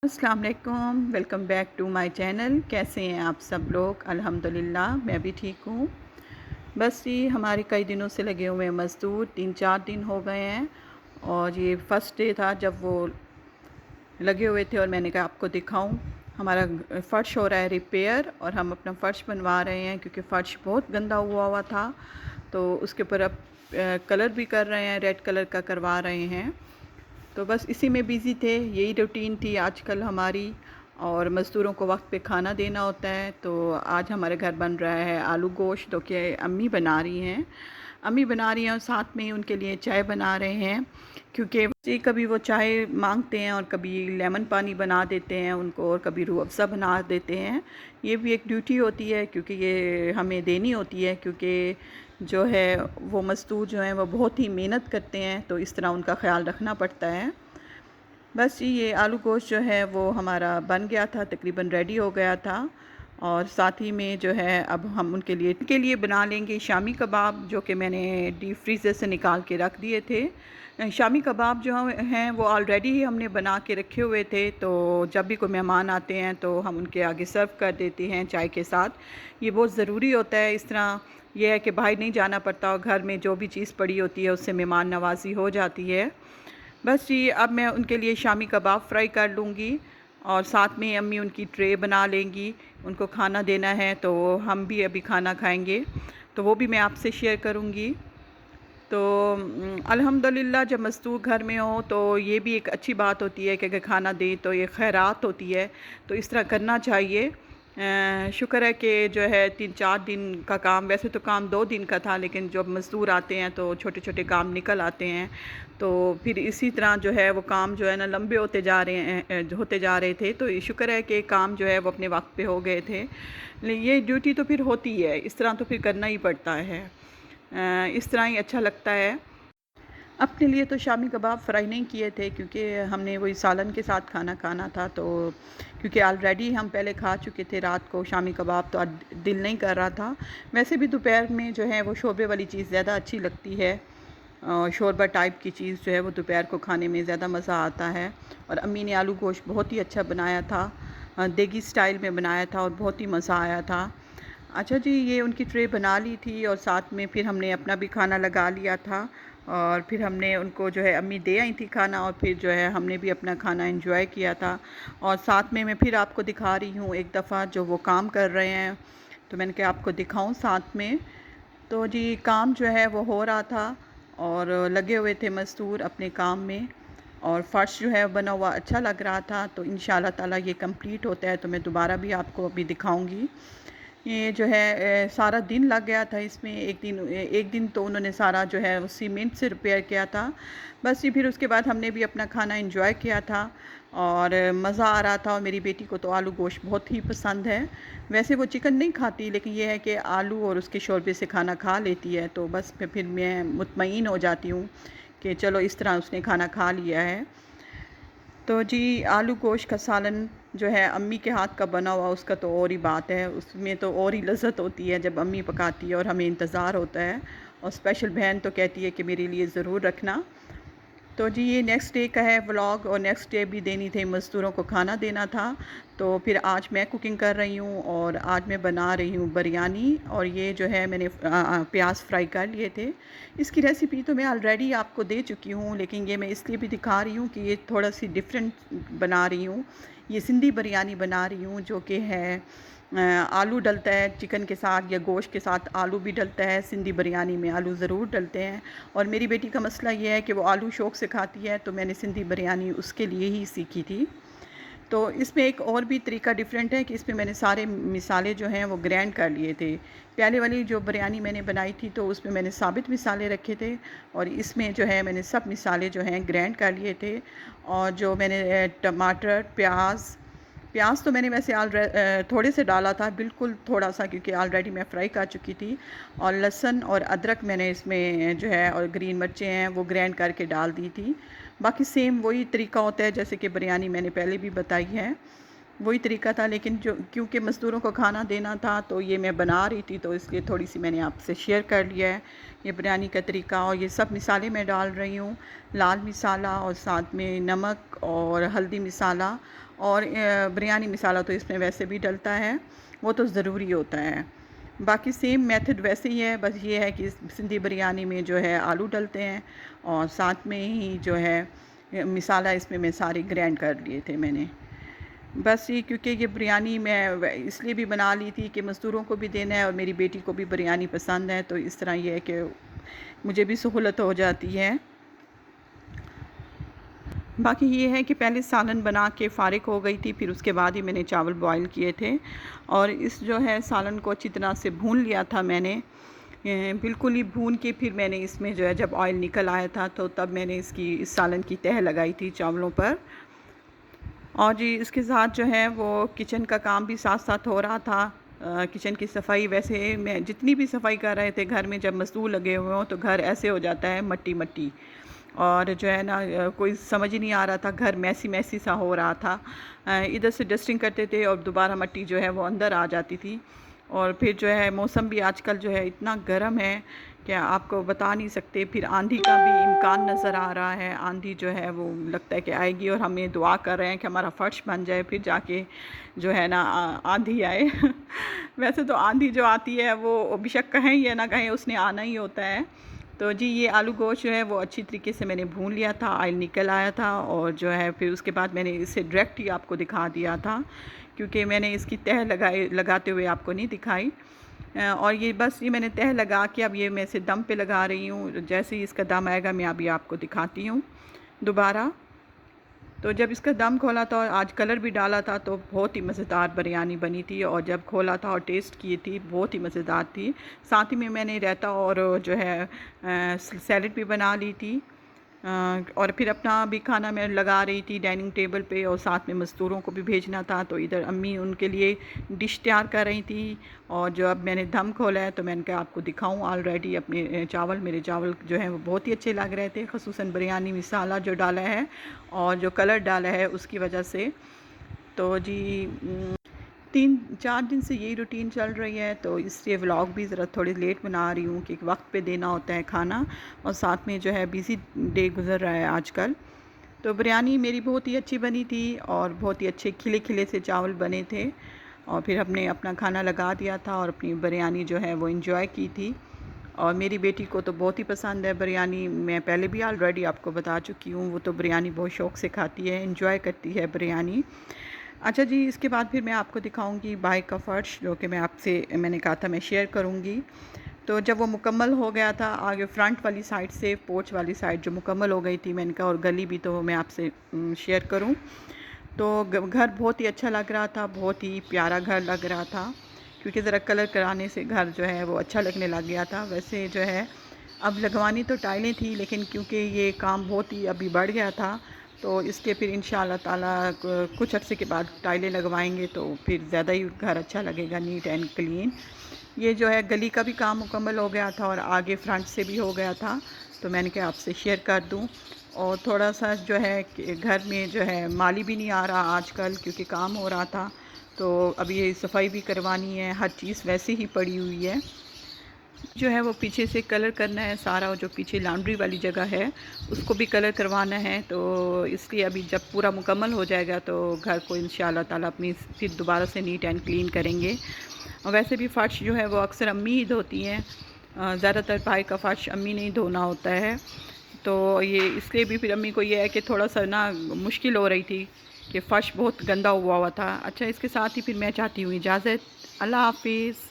अस्सलाम वालेकुम, welcome back to my channel. कैसे हैं आप सब लोग? अल्हम्दुलिल्लाह मैं भी ठीक हूँ। बस ये हमारे कई दिनों से लगे हुए हैं मज़दूर, 3-4 दिन हो गए हैं और ये फ़र्स्ट डे था जब वो लगे हुए थे और मैंने कहा आपको दिखाऊं। हमारा फ़र्श हो रहा है रिपेयर और हम अपना फ़र्श बनवा रहे हैं क्योंकि फ़र्श बहुत गंदा हुआ हुआ था। तो उसके ऊपर अब कलर भी कर रहे हैं, रेड कलर का करवा रहे हैं। तो बस इसी में बिज़ी थे, यही रूटीन थी आजकल हमारी। और मज़दूरों को वक्त पे खाना देना होता है। तो आज हमारे घर बन रहा है आलू गोश्त, जो कि अम्मी बना रही हैं और साथ में ही उनके लिए चाय बना रहे हैं, क्योंकि जी कभी वो चाय मांगते हैं और कभी लेमन पानी बना देते हैं उनको और कभी रूह अफ़ज़ा बना देते हैं। ये भी एक ड्यूटी होती है क्योंकि ये हमें देनी होती है, क्योंकि जो है वो मज़दूर जो हैं वो बहुत ही मेहनत करते हैं, तो इस तरह उनका ख़्याल रखना पड़ता है। बस जी ये आलू गोश्त जो है वो हमारा बन गया था, तकरीबन रेडी हो गया था। और साथ ही में जो है अब हम उनके लिए बना लेंगे शामी कबाब, जो कि मैंने डीप फ्रीज़र से निकाल के रख दिए थे। शामी कबाब जो हैं वो ऑलरेडी ही हमने बना के रखे हुए थे, तो जब भी कोई मेहमान आते हैं तो हम उनके आगे सर्व कर देते हैं चाय के साथ। ये बहुत ज़रूरी होता है। इस तरह यह है कि बाहर नहीं जाना पड़ता और घर में जो भी चीज़ पड़ी होती है उससे मेहमान नवाज़ी हो जाती है। बस जी अब मैं उनके लिए शामी कबाब फ्राई कर लूँगी और साथ में अम्मी उनकी ट्रे बना लेंगी। उनको खाना देना है तो हम भी अभी खाना खाएँगे, तो वो भी मैं आपसे शेयर करूँगी। तो अल्हम्दुलिल्लाह जब मज़दूर घर में हो तो ये भी एक अच्छी बात होती है कि अगर खाना दें तो ये खैरात होती है, तो इस तरह करना चाहिए। शुक्र है कि जो है 3-4 दिन का काम, वैसे तो काम 2 दिन का था, लेकिन जब मज़दूर आते हैं तो छोटे-छोटे काम निकल आते हैं। तो फिर इसी तरह जो है वो काम जो है ना लंबे होते जा रहे थे, तो ये शुक्र है कि काम जो है वो अपने वक्त पे हो गए थे। ये ड्यूटी तो फिर होती है, इस तरह तो फिर करना ही पड़ता है। इस तरह ही अच्छा लगता है। अपने लिए तो शामी कबाब फ्राई नहीं किए थे क्योंकि हमने वही सालन के साथ खाना खाना था, तो क्योंकि ऑलरेडी हम पहले खा चुके थे रात को शामी कबाब, तो आज दिल नहीं कर रहा था। वैसे भी दोपहर में जो है वो शोरबे वाली चीज़ ज़्यादा अच्छी लगती है। शोरबा टाइप की चीज़ जो है वो दोपहर को खाने में ज़्यादा मज़ा आता है। और अम्मी ने आलू गोश्त बहुत ही अच्छा बनाया था, देगी स्टाइल में बनाया था और बहुत ही मज़ा आया था। अच्छा जी ये उनकी ट्रे बना ली थी और साथ में फिर हमने अपना भी खाना लगा लिया था। और फिर हमने उनको जो है अम्मी दे आई थी खाना और फिर जो है हमने भी अपना खाना एंजॉय किया था। और साथ में मैं फिर आपको दिखा रही हूँ एक दफ़ा जो वो काम कर रहे हैं, तो मैंने कहा आपको दिखाऊं साथ में। तो जी काम जो है वो हो रहा था और लगे हुए थे मज़दूर अपने काम में। और फ़र्श जो है बना हुआ अच्छा लग रहा था, तो इंशाल्लाह ताला ये कंप्लीट होता है तो मैं दोबारा भी आपको अभी दिखाऊंगी। ये जो है सारा दिन लग गया था इसमें। एक दिन तो उन्होंने सारा जो है वो सीमेंट से रिपेयर किया था। बस ये फिर उसके बाद हमने भी अपना खाना एंजॉय किया था और मज़ा आ रहा था। और मेरी बेटी को तो आलू गोश्त बहुत ही पसंद है। वैसे वो चिकन नहीं खाती, लेकिन ये है कि आलू और उसके शोरबे से खाना खा लेती है, तो बस फिर मैं मुतमईन हो जाती हूँ कि चलो इस तरह उसने खाना खा लिया है। तो जी आलू गोश्त का सालन जो है अम्मी के हाथ का बना हुआ उसका तो और ही बात है, उसमें तो और ही लज़्ज़त होती है जब अम्मी पकाती है और हमें इंतज़ार होता है। और स्पेशल बहन तो कहती है कि मेरे लिए ज़रूर रखना। तो जी ये नेक्स्ट डे का है व्लॉग और नेक्स्ट डे भी देनी थी, मज़दूरों को खाना देना था। तो फिर आज मैं कुकिंग कर रही हूँ और आज मैं बना रही हूँ बिरयानी। और ये जो है मैंने प्याज फ्राई कर लिए थे। इसकी रेसिपी तो मैं ऑलरेडी आपको दे चुकी हूँ, लेकिन ये मैं इसलिए भी दिखा रही हूँ कि ये थोड़ा सी डिफरेंट बना रही हूँ। ये सिंधी बिरयानी बना रही हूँ, जो कि है आलू डलता है चिकन के साथ या गोश्त के साथ, आलू भी डलता है। सिंधी बिरयानी में आलू ज़रूर डलते हैं। और मेरी बेटी का मसला ये है कि वो आलू शौक़ से खाती है, तो मैंने सिंधी बिरयानी उसके लिए ही सीखी थी। तो इसमें एक और भी तरीका डिफरेंट है कि इसमें मैंने सारे मिसाले जो हैं वो ग्राइंड कर लिए थे। पहले वाली जो बिरयानी मैंने बनाई थी तो उसमें मैंने साबित मिसाले रखे थे, और इसमें जो है मैंने सब मिसाले जो हैं ग्राइंड कर लिए थे। और जो मैंने टमाटर, प्याज तो मैंने वैसे थोड़े से डाला था, बिल्कुल थोड़ा सा, क्योंकि ऑलरेडी मैं फ्राई कर चुकी थी। और लहसुन और अदरक मैंने इसमें जो है और ग्रीन मिर्चें हैं वो ग्राइंड करके डाल दी थी। बाकी सेम वही तरीका होता है जैसे कि बिरयानी मैंने पहले भी बताई है, वही तरीका था। लेकिन जो क्योंकि मज़दूरों को खाना देना था तो ये मैं बना रही थी, तो इसलिए थोड़ी सी मैंने आपसे शेयर कर लिया है ये बिरयानी का तरीका। और ये सब मिसाले मैं डाल रही हूँ, लाल मिसाला और साथ में नमक और हल्दी मिसाला और बिरयानी मसाला तो इसमें वैसे भी डलता है, वो तो ज़रूरी होता है। बाकी सेम मेथड वैसे ही है, बस ये है कि सिंधी बिरयानी में जो है आलू डलते हैं और साथ में ही जो है मसाला इसमें मैं सारे ग्राइंड कर लिए थे मैंने। बस ये क्योंकि ये बिरयानी मैं इसलिए भी बना ली थी कि मज़दूरों को भी देना है और मेरी बेटी को भी बिरयानी पसंद है, तो इस तरह ये है कि मुझे भी सहूलत हो जाती है। बाकी ये है कि पहले सालन बना के फ़ारिग हो गई थी, फिर उसके बाद ही मैंने चावल बॉयल किए थे और इस जो है सालन को अच्छी तरह से भून लिया था मैंने। बिल्कुल ही भून के फिर मैंने इसमें जो है जब ऑयल निकल आया था तो तब मैंने इस सालन की तह लगाई थी चावलों पर। और जी इसके साथ जो है वो किचन का काम भी साथ साथ हो रहा था। किचन की सफाई, वैसे मैं जितनी भी सफाई कर रहे थे घर में, जब मज़दूर लगे हुए हों तो घर ऐसे हो जाता है मट्टी मट्टी, और जो है ना कोई समझ ही नहीं आ रहा था, घर मैसी मैसी सा हो रहा था। इधर से डस्टिंग करते थे और दोबारा मट्टी जो है वो अंदर आ जाती थी। और फिर जो है मौसम भी आजकल जो है इतना गर्म है कि आपको बता नहीं सकते। फिर आंधी का भी इम्कान नज़र आ रहा है, आंधी जो है वो लगता है कि आएगी और हमें दुआ कर रहे हैं कि हमारा फ़र्श बन जाए फिर जाके जो है ना आंधी आए। वैसे तो आंधी जो आती है वो बेशक कहें या ना कहें उसने आना ही होता है। तो जी ये आलू गोश्त जो है वो अच्छी तरीके से मैंने भून लिया था, ऑयल निकल आया था और जो है फिर उसके बाद मैंने इसे डायरेक्ट ही आपको दिखा दिया था, क्योंकि मैंने इसकी तह लगाते हुए आपको नहीं दिखाई। और ये बस ये मैंने तह लगा के अब ये मैं इसे दम पे लगा रही हूँ। जैसे ही इसका दम आएगा मैं अभी आपको दिखाती हूँ दोबारा। तो जब इसका दम खोला था और आज कलर भी डाला था तो बहुत ही मज़ेदार बिरयानी बनी थी, और जब खोला था और टेस्ट की थी बहुत ही मज़ेदार थी। साथ ही में मैंने रायता और जो है सैलड भी बना ली थी। और फिर अपना भी खाना मैं लगा रही थी डाइनिंग टेबल पे, और साथ में मज़दूरों को भी भेजना था तो इधर अम्मी उनके लिए डिश तैयार कर रही थी। और जो अब मैंने दम खोला है तो मैंने कहा आपको दिखाऊं ऑलरेडी अपने चावल। मेरे चावल जो हैं वो बहुत ही अच्छे लग रहे थे, ख़ुसूसन बिरयानी मसाला जो डाला है और जो कलर डाला है उसकी वजह से। तो जी 3-4 दिन से यही रूटीन चल रही है, तो इसलिए व्लॉग भी ज़रा थोड़ी लेट बना रही हूँ कि वक्त पे देना होता है खाना, और साथ में जो है बिज़ी डे गुज़र रहा है आजकल। तो बिरयानी मेरी बहुत ही अच्छी बनी थी और बहुत ही अच्छे खिले खिले से चावल बने थे, और फिर हमने अपना खाना लगा दिया था और अपनी बिरयानी जो है वो इंजॉय की थी। और मेरी बेटी को तो बहुत ही पसंद है बिरयानी, मैं पहले भी ऑलरेडी आपको बता चुकी हूँ। वो तो बिरयानी बहुत शौक़ से खाती है, इंजॉय करती है बिरयानी। अच्छा जी, इसके बाद फिर मैं आपको दिखाऊंगी बाइक का फ़र्श, जो कि मैंने कहा था मैं शेयर करूंगी। तो जब वो मुकम्मल हो गया था, आगे फ्रंट वाली साइड से पोर्च वाली साइड जो मुकम्मल हो गई थी, मैंने कहा और गली भी तो मैं आपसे शेयर करूं। तो घर बहुत ही अच्छा लग रहा था, बहुत ही प्यारा घर लग रहा था, क्योंकि ज़रा कलर कराने से घर जो है वो अच्छा लगने लग गया था। वैसे जो है अब लगवानी तो टाइलें थी, लेकिन क्योंकि ये काम बहुत ही अभी बढ़ गया था तो इसके फिर इंशाअल्लाह ताला कुछ अर्से के बाद टाइलें लगवाएंगे तो फिर ज़्यादा ही घर अच्छा लगेगा, नीट एंड क्लीन। ये जो है गली का भी काम मुकम्मल हो गया था और आगे फ्रंट से भी हो गया था, तो मैंने कहा आपसे शेयर कर दूं। और थोड़ा सा जो है कि घर में जो है माली भी नहीं आ रहा आजकल, क्योंकि काम हो रहा था, तो अब ये सफाई भी करवानी है, हर चीज़ वैसे ही पड़ी हुई है। जो है वो पीछे से कलर करना है सारा, जो पीछे लॉन्ड्री वाली जगह है उसको भी कलर करवाना है। तो इसलिए अभी जब पूरा मुकम्मल हो जाएगा तो घर को इंशाअल्लाह ताला अपनी फिर दोबारा से नीट एंड क्लीन करेंगे। और वैसे भी फ़र्श जो है वो अक्सर अम्मी ही धोती हैं, ज़्यादातर पाए का फ़र्श अम्मी नहीं धोना होता है। तो ये इसलिए भी फिर अम्मी को ये है कि थोड़ा सा ना मुश्किल हो रही थी कि फ़र्श बहुत गंदा हुआ हुआ था। अच्छा, इसके साथ ही फिर मैं चाहती हूँ इजाज़त। अल्लाह हाफिज़।